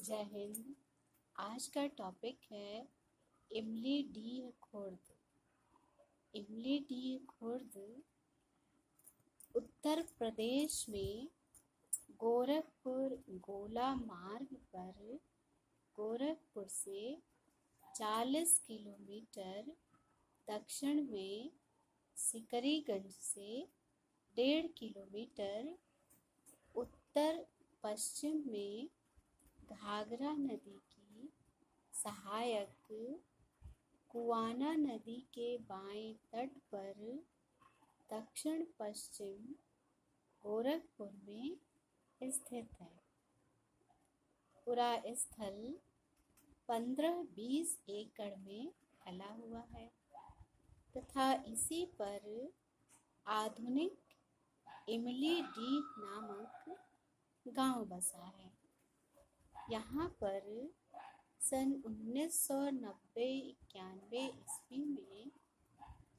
जय हिंद। आज का टॉपिक है इमली डी खुर्द। इमली डी खुर्द उत्तर प्रदेश में गोरखपुर गोला मार्ग पर गोरखपुर से 40 किलोमीटर दक्षिण में, सिकरीगंज से 1.5 किलोमीटर उत्तर पश्चिम में घाघरा नदी की सहायक कुआना नदी के बाएं तट पर दक्षिण पश्चिम गोरखपुर में स्थित है। पूरा स्थल 15-20 एकड़ में फैला हुआ है तथा इसी पर आधुनिक इमली डी नामक गांव बसा है। यहाँ पर सन 1990-91 ईस्वी में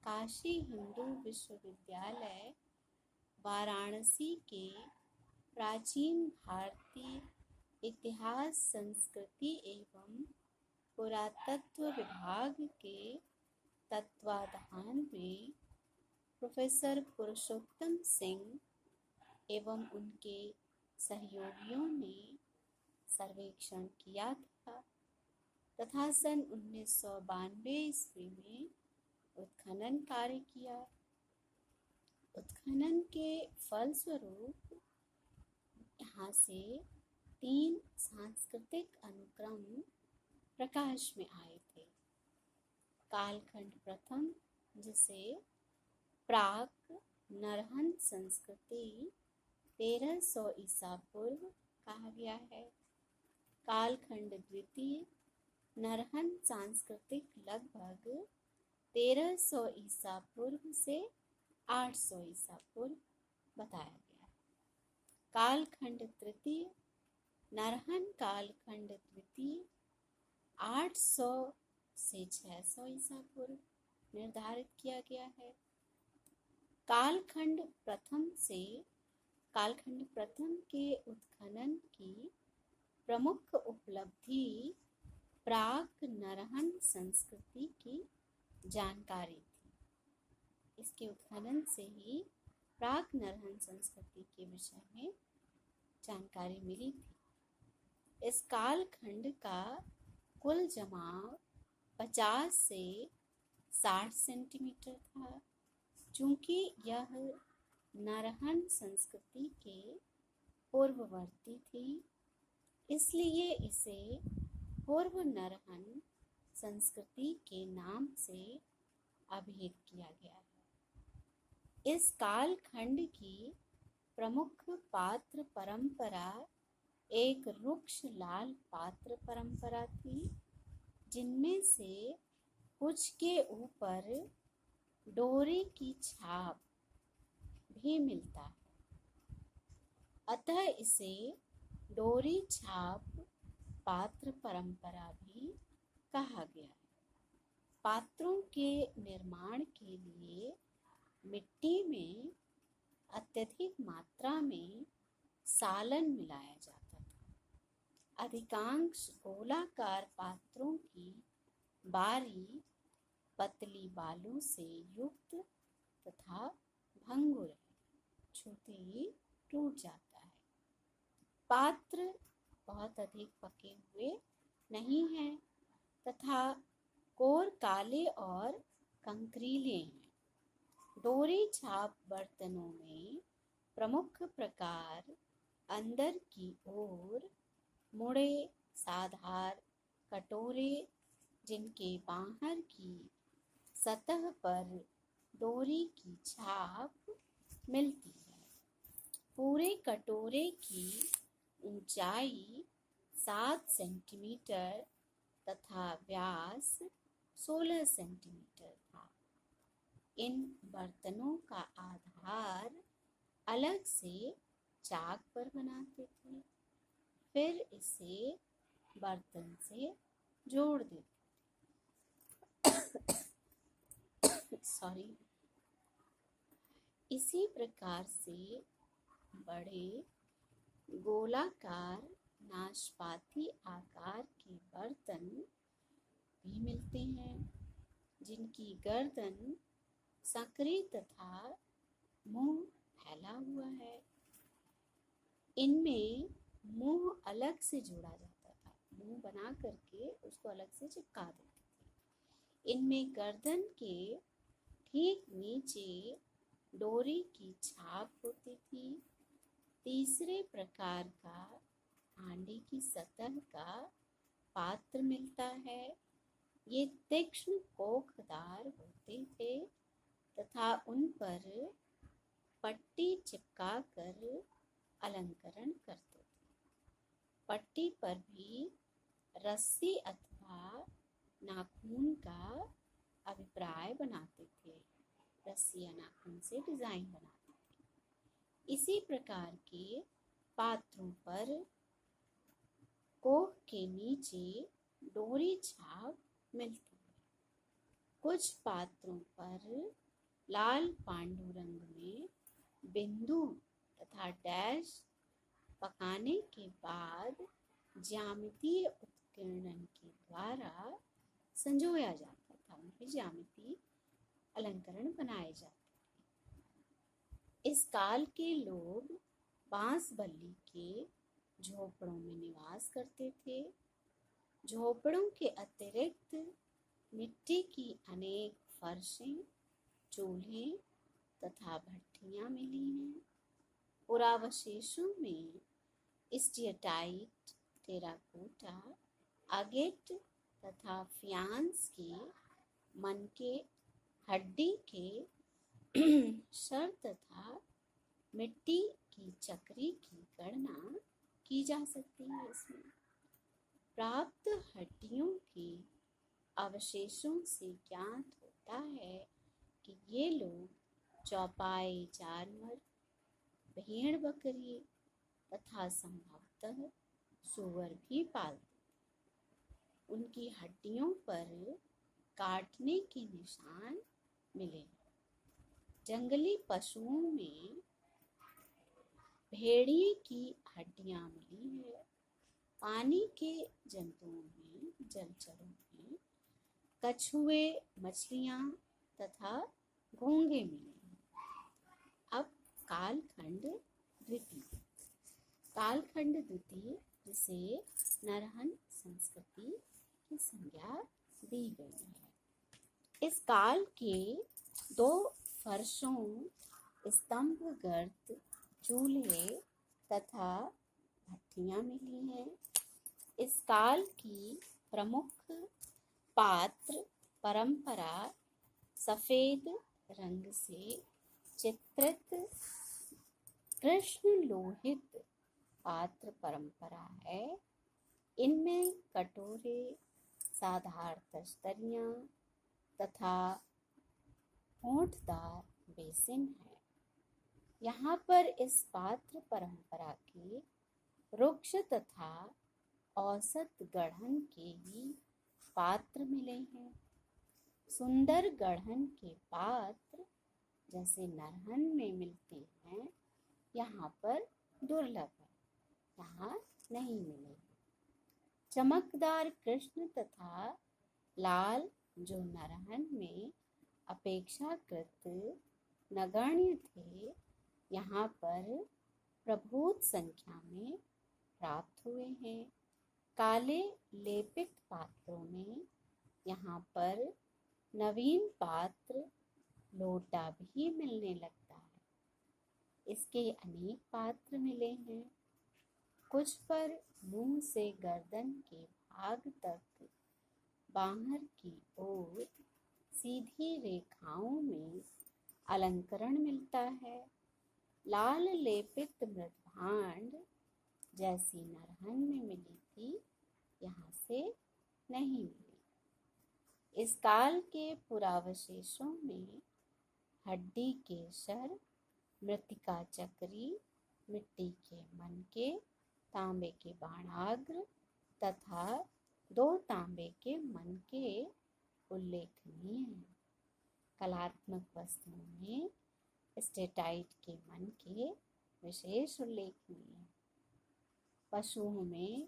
काशी हिंदू विश्वविद्यालय वाराणसी के प्राचीन भारतीय इतिहास, संस्कृति एवं पुरातत्व विभाग के तत्वाधान में प्रोफेसर पुरुषोत्तम सिंह एवं उनके सहयोगियों ने सर्वेक्षण किया था तथा सन 1992 ईस्वी में उत्खनन कार्य किया। उत्खनन के फलस्वरूप यहाँ से 3 सांस्कृतिक अनुक्रम प्रकाश में आए थे। कालखंड प्रथम, जिसे प्राक नरहंत संस्कृति 1300 ईसा पूर्व कहा गया है। कालखंड द्वितीय, नरहंत सांस्कृतिक लगभग 1300 ईसा पूर्व से 800 ईसा पूर्व बताया गया। कालखंड तृतीय, नरहंत कालखंड द्वितीय 800 से 600 ईसा पूर्व निर्धारित किया गया है। कालखंड प्रथम के उत्खनन की प्रमुख उपलब्धि प्राक नरहंत संस्कृति की जानकारी थी। इसके उत्खनन से ही प्राक नरहंत संस्कृति के विषय में जानकारी मिली थी। इस कालखंड का कुल जमाव 50 से 60 सेंटीमीटर था। चूंकि यह नरहंत संस्कृति के पूर्ववर्ती थी, इसलिए इसे पूर्व नरहंत संस्कृति के नाम से अभिहित किया गया है। इस कालखंड की प्रमुख पात्र परंपरा एक रुक्ष लाल पात्र परंपरा थी, जिनमें से कुछ के ऊपर डोरी की छाप भी मिलता है, अतः इसे डोरी छाप पात्र परंपरा भी कहा गया है। पात्रों के निर्माण के लिए मिट्टी में अत्यधिक मात्रा में सालन मिलाया जाता था। अधिकांश गोलाकार पात्रों की बारी पतली बालू से युक्त तथा भंगुर है, छूते ही टूट जाता है। पात्र बहुत अधिक पके हुए नहीं हैं तथा कोर काले और कंकरीले हैं। डोरी छाप बर्तनों में प्रमुख प्रकार अंदर की ओर मुड़े साधार कटोरे, जिनके बाहर की सतह पर डोरी की छाप मिलती है। पूरे कटोरे की ऊंचाई 7 सेंटीमीटर तथा व्यास 16 सेंटीमीटर था। इन बर्तनों का आधार अलग से चाक पर बनाते थे, फिर इसे बर्तन से जोड़ देते थे। इसी प्रकार से बड़े गोलाकार नाशपाती आकार के बर्तन भी मिलते हैं, जिनकी गर्दन संकरी तथा मुंह फैला हुआ है। इनमें मुंह अलग से जोड़ा जाता था, मुंह बना करके उसको अलग से चिपका देते थे। इनमें गर्दन के ठीक नीचे डोरी की छाप होती थी। तीसरे प्रकार का हांडी की सतह का पात्र मिलता है। ये तीक्ष्ण कोखदार होते थे तथा उन पर पट्टी चिपका कर अलंकरण करते थे। पट्टी पर भी रस्सी अथवा नाखून का अभिप्राय बनाते थे। रस्सी या नाखून से डिजाइन बनाते थे। इसी प्रकार के पात्रों पर कोख के नीचे डोरी छाप मिलती है। कुछ पात्रों पर लाल पांडुरंग में बिंदु तथा डैश पकाने के बाद ज्यामितीय उत्कीर्णन के द्वारा संजोया जाता था। उनके ज्यामितीय अलंकरण बनाए जाते थे। इस काल के लोग बांस बल्ली के झोपड़ों में निवास करते थे। झोपड़ों के अतिरिक्त मिट्टी की अनेक फर्शें, चूल्हे तथा भट्टियां मिली हैं। पुरावशेषों में स्टीयटाइट, टेराकोटा, अगेट तथा फ्यांस के मनके, हड्डी के शर तथा मिट्टी की चक्री की गणना की जा सकती है। इसमें प्राप्त हड्डियों के अवशेषों से ज्ञात होता है कि ये लोग चौपाई जानवर, भेड़ बकरी तथा संभवतः सूअर भी पालते थे। उनकी हड्डियों पर काटने के निशान मिले। जंगली पशुओं में भेड़िए की हड्डियां मिली है। पानी के जंतुओं में, जलचरों में कछुए, मछलियां तथा घोंघे मिले हैं। अब कालखंड द्वितीय। कालखंड द्वितीय, जिसे नरहन संस्कृति की संज्ञा दी गई है। इस काल के 2 फर्शों, स्तंभ गर्त चूल्हे तथा भट्टियां मिली हैं। इस काल की प्रमुख पात्र परंपरा सफेद रंग से चित्रित कृष्ण लोहित पात्र परंपरा है। इनमें कटोरे, साधारण तस्तरियां तथा होंठदार बेसिन है। यहाँ पर इस पात्र परंपरा के रुक्ष तथा औसत गढ़न के भी पात्र मिले हैं। सुंदर गढ़न के पात्र जैसे नरहन में मिलते हैं, यहाँ पर दुर्लभ है, यहाँ नहीं मिले। चमकदार कृष्ण तथा लाल जो नरहन में अपेक्षाकृत नगण्य थे, यहाँ पर प्रभुत संख्या में प्राप्त हुए हैं। काले लेपित पात्रों में यहाँ पर नवीन पात्र लोटा भी मिलने लगता है। इसके अनेक पात्र मिले हैं। कुछ पर मुंह से गर्दन के भाग तक बाहर की ओर सीधी रेखाओं में अलंकरण मिलता है। लाल लेपित मृदभांड जैसी नरहन में मिली थी, यहाँ से नहीं मिली। इस काल के पुरावशेषों में हड्डी के शर, मृत्तिका चक्री, मिट्टी के मनके, तांबे के बाणाग्र तथा 2 तांबे के मनके उल्लेखनीय हैं। कलात्मक वस्तुओं में स्टेटाइट के मनके विशेष उल्लेखनीय हैं। पशुओं में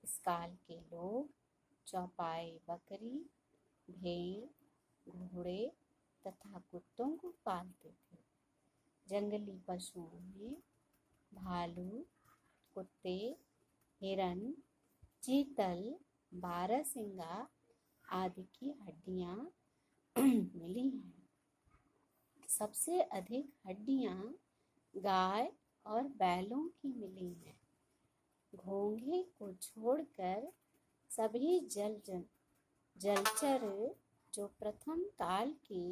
इस काल के लोग चौपाई बकरी, भेड़, घोड़े तथा कुत्तों को पालते थे। जंगली पशुओं में भालू, कुत्ते, हिरन, चीतल, बारहसिंगा आदि की हड्डियां मिली हैं। सबसे अधिक हड्डियां गाय और बैलों की मिली हैं। घोंघे को छोड़कर सभी जलचर जो प्रथम काल के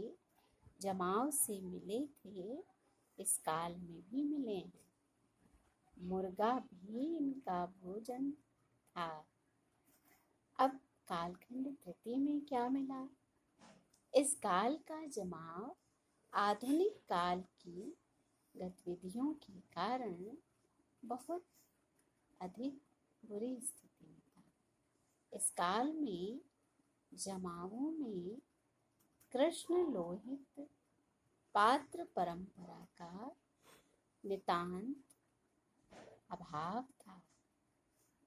जमाव से मिले थे, इस काल में भी मिले हैं। मुर्गा भी इनका भोजन था। अब कालखंड तृतीय में क्या मिला? इस काल का जमाव आधुनिक काल की गतिविधियों के कारण बहुत अधिक बुरी स्थिति में था। इस काल में जमावों में कृष्ण लोहित पात्र परंपरा का नितांत अभाव था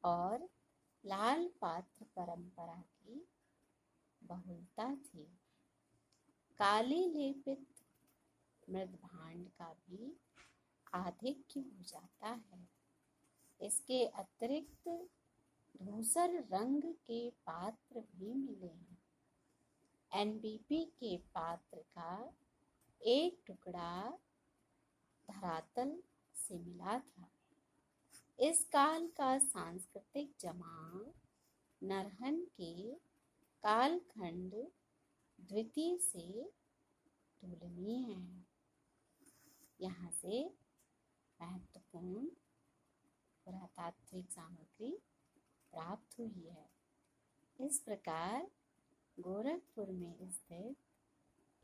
और लाल पात्र परंपरा की बहुलता थी। काली लेपित मृद भांड का भी आधिक्य हो जाता है। इसके अतिरिक्त धूसर रंग के पात्र भी मिले हैं। एनबीपी के पात्र का एक टुकड़ा धरातल से मिला था। इस काल का सांस्कृतिक जमाव नरहन के कालखंड द्वितीय से तुलनीय है। यहाँ से महत्वपूर्ण पुरातात्विक सामग्री प्राप्त हुई है। इस प्रकार गोरखपुर में स्थित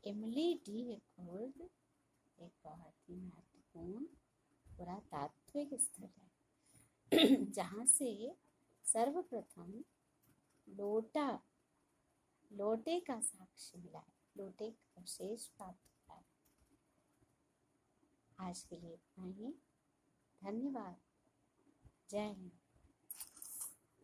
इमली डी खुर्द एक बहुत ही महत्वपूर्ण पुरातात्विक स्थल है, जहाँ से सर्वप्रथम लोटे का साक्ष्य मिला है, लोटे का अवशेष प्राप्त हुआ है। आज के लिए इतना ही। धन्यवाद। जय हिंद।